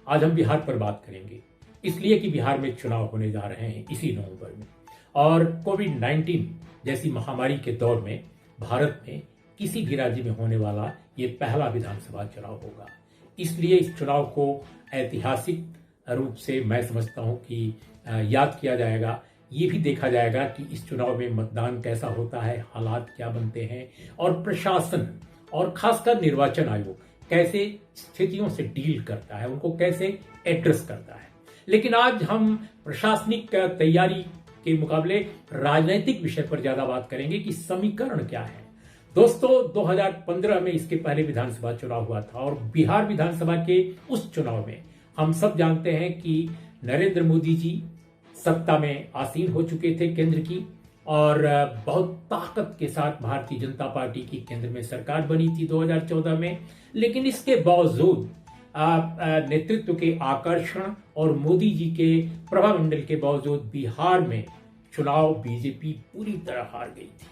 आज हम बिहार पर बात करेंगे, इसलिए कि बिहार में चुनाव होने जा रहे हैं इसी नवंबर में। और कोविड-19 जैसी महामारी के दौर में भारत में किसी भी राज्य में होने वाला ये पहला विधानसभा चुनाव होगा। इसलिए इस चुनाव को ऐतिहासिक रूप से मैं समझता हूं कि याद किया जाएगा। ये भी देखा जाएगा कि इस चुनाव में मतदान कैसा होता है, हालात क्या बनते हैं और प्रशासन और खासकर निर्वाचन आयोग कैसे स्थितियों से डील करता है, उनको कैसे एड्रेस करता है। लेकिन आज हम प्रशासनिक तैयारी के मुकाबले राजनीतिक विषय पर ज्यादा बात करेंगे कि समीकरण क्या है। दोस्तों, 2015 में इसके पहले विधानसभा चुनाव हुआ था और बिहार विधानसभा के उस चुनाव में हम सब जानते हैं कि नरेंद्र मोदी जी सत्ता में आसीन हो चुके थे केंद्र की, और बहुत ताकत के साथ भारतीय जनता पार्टी की केंद्र में सरकार बनी थी 2014 में। लेकिन इसके बावजूद नेतृत्व के आकर्षण और मोदी जी के प्रभामंडल के बावजूद बिहार में चुनाव बीजेपी पूरी तरह हार गई थी।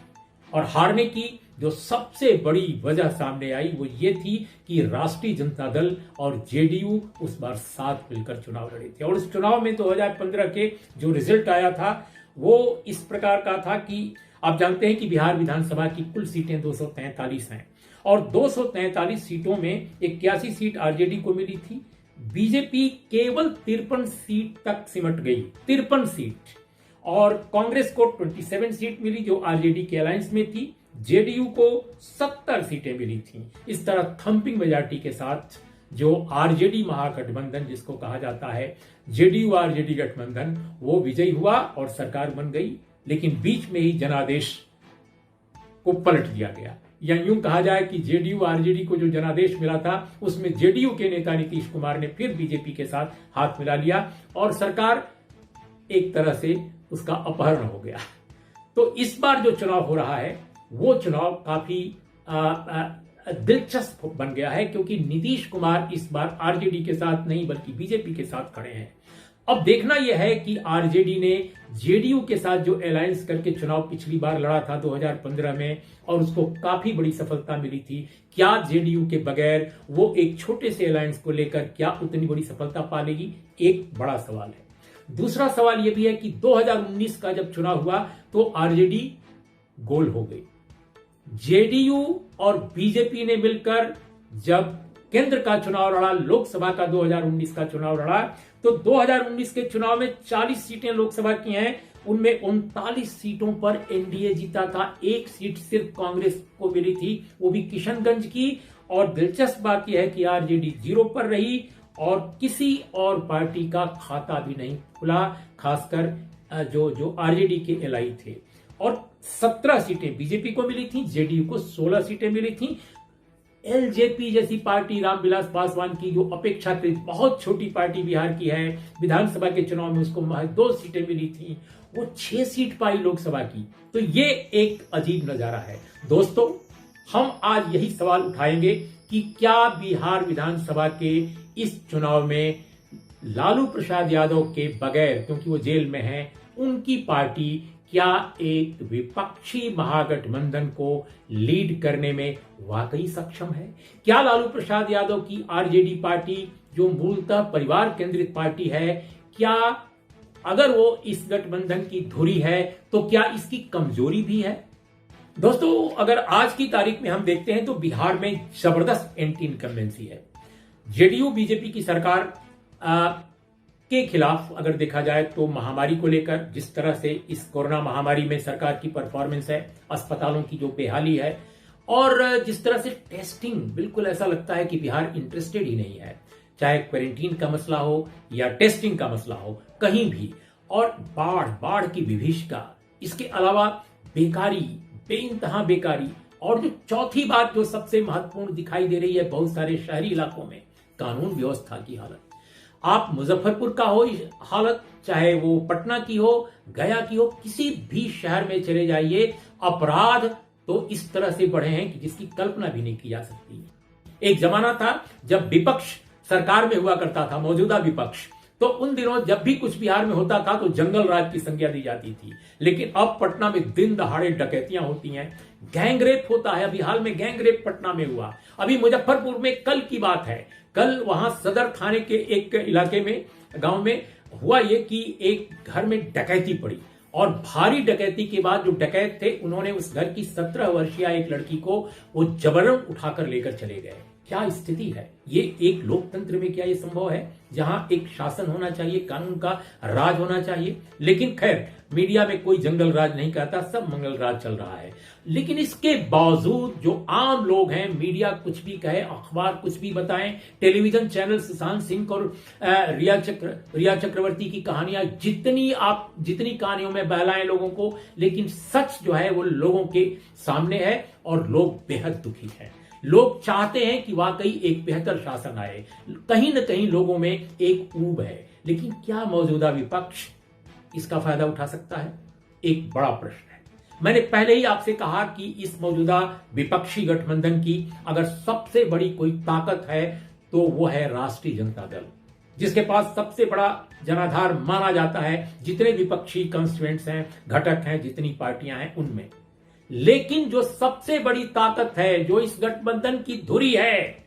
और हारने की जो सबसे बड़ी वजह सामने आई वो ये थी कि राष्ट्रीय जनता दल और जेडीयू उस बार साथ मिलकर चुनाव लड़े थे। और उस चुनाव में 2015 के जो रिजल्ट आया था वो इस प्रकार का था कि आप जानते हैं कि बिहार विधानसभा की कुल सीटें 243 हैं और 243 सीटों में 81 सीट आरजेडी को मिली थी। बीजेपी केवल 53 सीट तक सिमट गई, 53 सीट। और कांग्रेस को 27 सीट मिली जो आरजेडी के अलायंस में थी। जेडीयू को 70 सीटें मिली थी। इस तरह थंपिंग मेजॉरिटी के साथ जो आरजेडी महागठबंधन जिसको कहा जाता है, जेडीयू आरजेडी गठबंधन, वो विजयी हुआ और सरकार बन गई। लेकिन बीच में ही जनादेश को पलट दिया गया, या यूं कहा जाए कि जेडीयू आरजेडी को जो जनादेश मिला था उसमें जेडीयू के नेता नीतीश कुमार ने फिर बीजेपी के साथ हाथ मिला लिया और सरकार एक तरह से उसका अपहरण हो गया। तो इस बार जो चुनाव हो रहा है वो चुनाव काफी दिलचस्प बन गया है, क्योंकि नीतीश कुमार इस बार आरजेडी के साथ नहीं बल्कि बीजेपी के साथ खड़े हैं। अब देखना यह है कि आरजेडी ने जेडीयू के साथ जो अलायंस करके चुनाव पिछली बार लड़ा था 2015 में और उसको काफी बड़ी सफलता मिली थी, क्या जेडीयू के बगैर वो एक छोटे से अलायंस को लेकर क्या उतनी बड़ी सफलता पा लेगी? एक बड़ा सवाल है। दूसरा सवाल यह भी है कि 2019 का जब चुनाव हुआ तो आरजेडी गोल हो गई। जेडीयू और बीजेपी ने मिलकर जब केंद्र का चुनाव लड़ा, लोकसभा का 2019 का चुनाव लड़ा, तो 2019 के चुनाव में 40 सीटें लोकसभा की हैं, उनमें 39 सीटों पर एनडीए जीता था। एक सीट सिर्फ कांग्रेस को मिली थी, वो भी किशनगंज की। और दिलचस्प बात यह है कि आरजेडी 0 पर रही और किसी और पार्टी का खाता भी नहीं खुला, खासकर जो आरजेडी के एलआई थे। और 17 सीटें बीजेपी को मिली थी, जेडीयू को 16 सीटें मिली थी। एलजेपी जैसी पार्टी, रामविलास पासवान की, जो अपेक्षाकृत बहुत छोटी पार्टी बिहार की है, विधानसभा के चुनाव में उसको महज 2 सीटें मिली थी, वो 6 सीट पाई लोकसभा की। तो ये एक अजीब नजारा है। दोस्तों, हम आज यही सवाल उठाएंगे कि क्या बिहार विधानसभा के इस चुनाव में लालू प्रसाद यादव के बगैर, क्योंकि वो जेल में हैं, उनकी पार्टी क्या एक विपक्षी महागठबंधन को लीड करने में वाकई सक्षम है? क्या लालू प्रसाद यादव की आरजेडी पार्टी, जो मूलतः परिवार केंद्रित पार्टी है, क्या अगर वो इस गठबंधन की धुरी है तो क्या इसकी कमजोरी भी है? दोस्तों, अगर आज की तारीख में हम देखते हैं तो बिहार में जबरदस्त एंटी इनकम्बेंसी है। जेडीयू बीजेपी की सरकार के खिलाफ अगर देखा जाए तो महामारी को लेकर जिस तरह से इस कोरोना महामारी में सरकार की परफॉर्मेंस है, अस्पतालों की जो बेहाली है और जिस तरह से टेस्टिंग, बिल्कुल ऐसा लगता है कि बिहार इंटरेस्टेड ही नहीं है, चाहे क्वारंटीन का मसला हो या टेस्टिंग का मसला हो, कहीं भी। और बाढ़ की विभीषिका, इसके अलावा बेकारी, बेइंतहा बेकारी, और जो चौथी बात जो सबसे महत्वपूर्ण दिखाई दे रही है बहुत सारे शहरी इलाकों में, कानून व्यवस्था की हालत। आप मुजफ्फरपुर का हो हालत, चाहे वो पटना की हो, गया की हो, किसी भी शहर में चले जाइए, अपराध तो इस तरह से बढ़े हैं कि जिसकी कल्पना भी नहीं की जा सकती। एक जमाना था जब विपक्ष सरकार में हुआ करता था, मौजूदा विपक्ष, तो उन दिनों जब भी कुछ बिहार में होता था तो जंगल राज की संज्ञा दी जाती थी। लेकिन अब पटना में दिन दहाड़े डकैतियां होती हैं, गैंगरेप होता है। अभी हाल में गैंगरेप पटना में हुआ। अभी मुजफ्फरपुर में कल की बात है, कल वहां सदर थाने के एक इलाके में, गांव में हुआ ये कि एक घर में डकैती पड़ी और भारी डकैती के बाद जो डकैत थे उन्होंने उस घर की 17 वर्षीय एक लड़की को वो जबरन उठाकर लेकर चले गए। क्या स्थिति है ये? एक लोकतंत्र में क्या ये संभव है जहां एक शासन होना चाहिए, कानून का राज होना चाहिए? लेकिन खैर, मीडिया में कोई जंगल राज नहीं कहता, सब मंगल राज चल रहा है। लेकिन इसके बावजूद जो आम लोग हैं, मीडिया कुछ भी कहे, अखबार कुछ भी बताएं, टेलीविजन चैनल सुशांत सिंह और रिया चक्रवर्ती की कहानियां जितनी कहानियों में बहलाएं लोगों को, लेकिन सच जो है वो लोगों के सामने है और लोग बेहद दुखी हैं। लोग चाहते हैं कि वाकई एक बेहतर शासन आए। कहीं न कहीं लोगों में एक ऊब है, लेकिन क्या मौजूदा विपक्ष इसका फायदा उठा सकता है? एक बड़ा प्रश्न है। मैंने पहले ही आपसे कहा कि इस मौजूदा विपक्षी गठबंधन की अगर सबसे बड़ी कोई ताकत है तो वो है राष्ट्रीय जनता दल, जिसके पास सबसे बड़ा जनाधार माना जाता है, जितने विपक्षी कंस्टिट्यूएंट्स हैं, घटक हैं, जितनी पार्टियां हैं उनमें। लेकिन जो सबसे बड़ी ताकत है, जो इस गठबंधन की धुरी है,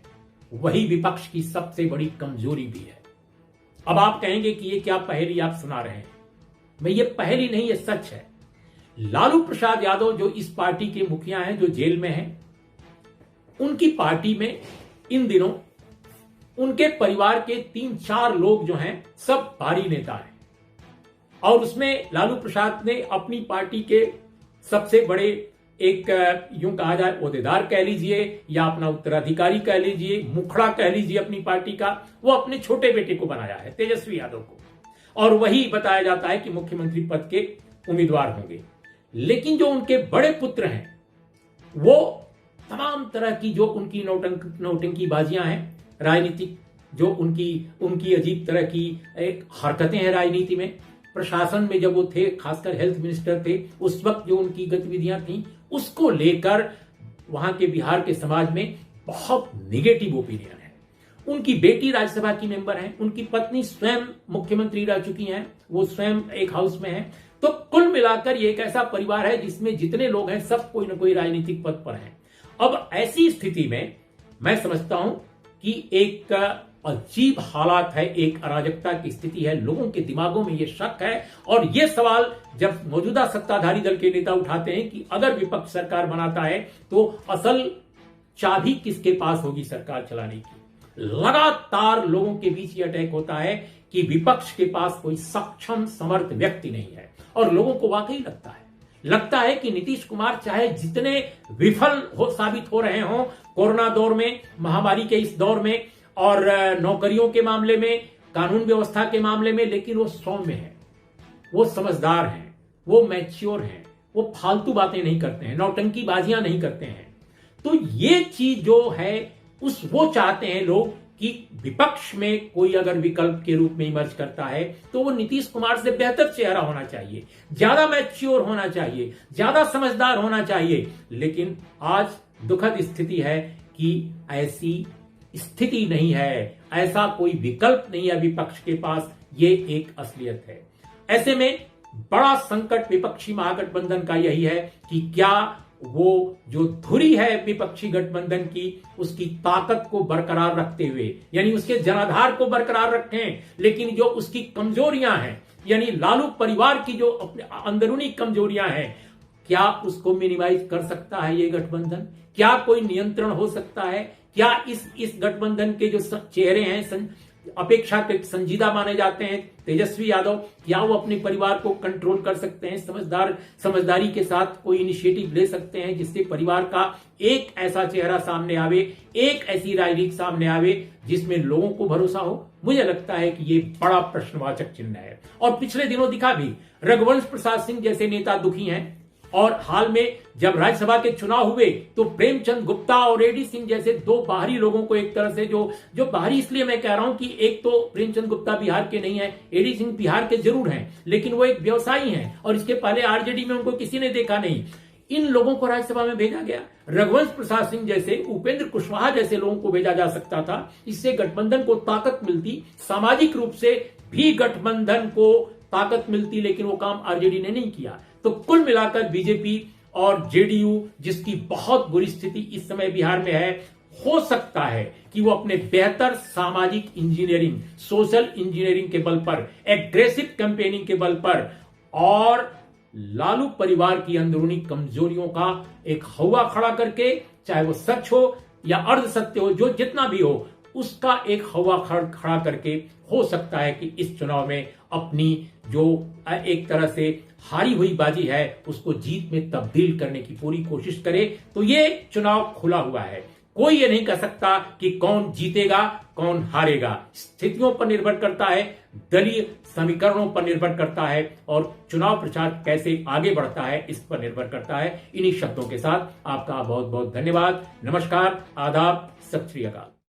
वही विपक्ष की सबसे बड़ी कमजोरी भी है। अब आप कहेंगे कि ये क्या पहेली आप सुना रहे हैं? मैं ये पहेली नहीं, ये सच है। लालू प्रसाद यादव जो इस पार्टी के मुखिया हैं, जो जेल में हैं, उनकी पार्टी में इन दिनों उनके परिवार के 3-4 लोग जो हैं सब भारी नेता हैं। और उसमें लालू प्रसाद ने अपनी पार्टी के सबसे बड़े एक यूं कहा जाए ओहदेदार कह लीजिए या अपना उत्तराधिकारी कह लीजिए, मुखड़ा कह लीजिए अपनी पार्टी का, वो अपने छोटे बेटे को बनाया है, तेजस्वी यादव को, और वही बताया जाता है कि मुख्यमंत्री पद के उम्मीदवार होंगे। लेकिन जो उनके बड़े पुत्र हैं वो तमाम तरह की जो उनकी नौटंकी बाजियां हैं, राजनीतिक जो उनकी अजीब तरह की एक हरकतें हैं राजनीति में, प्रशासन में जब वो थे, खासकर हेल्थ मिनिस्टर थे, उस वक्त जो उनकी गतिविधियां थी, उसको लेकर वहां के बिहार के समाज में बहुत निगेटिव ओपिनियन है। उनकी बेटी राज्यसभा की मेंबर है, उनकी पत्नी स्वयं मुख्यमंत्री रह चुकी हैं, वो स्वयं एक हाउस में है। तो कुल मिलाकर ये एक ऐसा परिवार है जिसमें जितने लोग हैं सब कोई ना कोई राजनीतिक पद पर हैं। अब ऐसी स्थिति में मैं समझता हूं कि एक अजीब हालात है, एक अराजकता की स्थिति है। लोगों के दिमागों में यह शक है और यह सवाल जब मौजूदा सत्ताधारी दल के नेता उठाते हैं कि अगर विपक्ष सरकार बनाता है तो असल चाबी किसके पास होगी सरकार चलाने की। लगातार लोगों के बीच यह अटैक होता है कि विपक्ष के पास कोई सक्षम समर्थ व्यक्ति नहीं है और लोगों को वाकई लगता है कि नीतीश कुमार चाहे जितने विफल साबित हो रहे हों कोरोना दौर में, महामारी के इस दौर में और नौकरियों के मामले में, कानून व्यवस्था के मामले में, लेकिन वो सौम्य है, वो समझदार हैं, वो मैच्योर हैं, वो फालतू बातें नहीं करते हैं, नौटंकी बाजियां नहीं करते हैं। तो ये चीज जो है वो चाहते हैं लोग कि विपक्ष में कोई अगर विकल्प के रूप में इमर्ज करता है तो वो नीतीश कुमार से बेहतर चेहरा होना चाहिए, ज्यादा मैच्योर होना चाहिए, ज्यादा समझदार होना चाहिए। लेकिन आज दुखद स्थिति है कि ऐसी स्थिति नहीं है, ऐसा कोई विकल्प नहीं है विपक्ष के पास, ये एक असलियत है। ऐसे में बड़ा संकट विपक्षी महागठबंधन का यही है कि क्या वो जो धुरी है विपक्षी गठबंधन की, उसकी ताकत को बरकरार रखते हुए, यानी उसके जनाधार को बरकरार रखें, लेकिन जो उसकी कमजोरियां हैं, यानी लालू परिवार की जो अपने अंदरूनी कमजोरियां हैं, क्या उसको मिनिमाइज कर सकता है ये गठबंधन? क्या कोई नियंत्रण हो सकता है? क्या इस गठबंधन के जो चेहरे हैं अपेक्षाकृत संजीदा माने जाते हैं, तेजस्वी यादव, क्या वो अपने परिवार को कंट्रोल कर सकते हैं? समझदारी के साथ कोई इनिशिएटिव ले सकते हैं जिससे परिवार का एक ऐसा चेहरा सामने आवे, एक ऐसी राजनीति सामने आवे जिसमें लोगों को भरोसा हो? मुझे लगता है कि ये बड़ा प्रश्नवाचक चिन्ह है। और पिछले दिनों दिखा भी, रघुवंश प्रसाद सिंह जैसे नेता दुखी हैं और हाल में जब राज्यसभा के चुनाव हुए तो प्रेमचंद गुप्ता और एडी सिंह जैसे दो बाहरी लोगों को एक तरह से जो बाहरी इसलिए मैं कह रहा हूं कि एक तो प्रेमचंद गुप्ता बिहार के नहीं है, एडी सिंह बिहार के जरूर हैं, लेकिन वो एक व्यवसायी हैं और इसके पहले आरजेडी में उनको किसी ने देखा नहीं। इन लोगों को राज्यसभा में भेजा गया। रघुवंश प्रसाद सिंह जैसे, उपेंद्र कुशवाहा जैसे लोगों को भेजा जा सकता था, इससे गठबंधन को ताकत मिलती, सामाजिक रूप से भी गठबंधन को ताकत मिलती, लेकिन वो काम आरजेडी ने नहीं किया। तो कुल मिलाकर बीजेपी और जेडीयू, जिसकी बहुत बुरी स्थिति इस समय बिहार में है, हो सकता है कि वो अपने बेहतर सामाजिक इंजीनियरिंग, सोशल इंजीनियरिंग के बल पर, एग्रेसिव कैंपेनिंग के बल पर और लालू परिवार की अंदरूनी कमजोरियों का एक हवा खड़ा करके, चाहे वो सच हो या अर्ध सत्य हो, जो जितना भी हो, उसका एक हवा खड़ा करके हो सकता है कि इस चुनाव में अपनी जो एक तरह से हारी हुई बाजी है उसको जीत में तब्दील करने की पूरी कोशिश करे। तो ये चुनाव खुला हुआ है, कोई ये नहीं कह सकता कि कौन जीतेगा कौन हारेगा। स्थितियों पर निर्भर करता है, दलीय समीकरणों पर निर्भर करता है, और चुनाव प्रचार कैसे आगे बढ़ता है इस पर निर्भर करता है। इन्हीं शब्दों के साथ आपका बहुत बहुत धन्यवाद। नमस्कार, आदाब, सत श्री अकाल।